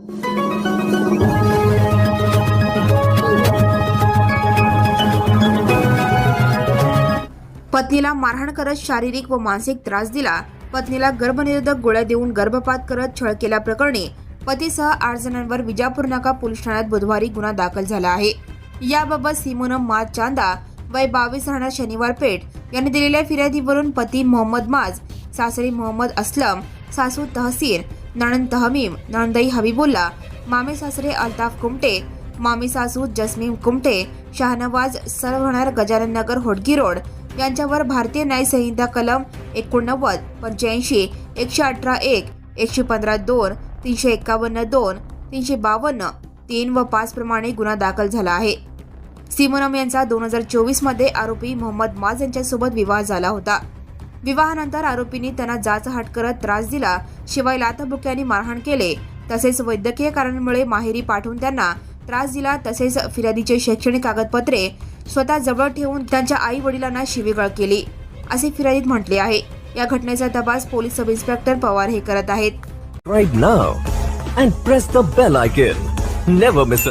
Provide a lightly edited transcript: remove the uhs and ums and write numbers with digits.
पत्नीला मारहाण करत शारीरिक व मानसिक त्रास दिला, पत्नीला गर्भनिरोधक गोळ्या देऊन गर्भपात करत छळ केल्याप्रकरणी पतीसह 8 जणांवर विजापूर नाका पोलीस ठाण्यात बुधवारी गुन्हा दाखल झाला आहे। याबाबत सिमोन माज चांदा वय 22 राहणार शनिवार पेठ यांनी दिलेल्या फिर्यादीवरून पती मोहम्मद माज, सासरी मोहम्मद असलम, सासू तहसीर, नणंद तहमीम, नणंदई हबीबुल्ला, मामे सासरे अल्ताफ कुमटे, मामी सासू जस्मीम कुमटे, शाहनवाज सर्व राहणार गजानन नगर होडगी रोड यांच्यावर भारतीय न्याय संहिता कलम 89, 85, 118(1), 115(2), 351(2), 352, 3 व 5 प्रमाणे गुन्हा दाखल झाला आहे। सिमोनम यांचा 2024 मध्ये आरोपी मोहम्मद माज यांच्यासोबत विवाह झाला होता। विवाहानंतर आरोपींनी त्यांना जाचहाट करत त्रास दिला, शिवाय लाथाबुक्क्यांनी मारहाण केले, तसेच वैद्यकीय कारणांमुळे माहेरी पाठवून त्यांना त्रास दिला, तसेच फिर्यादीचे शैक्षणिक कागदपत्रे स्वतः जवळ ठेवून त्यांच्या आई वडिलांना शिवीगाळ केली, असे फिर्यादीत म्हटले आहे। या घटनेचा तपास पोलीस सब इन्स्पेक्टर पवार हे करत आहेत। Right now and press the bell icon. Never miss an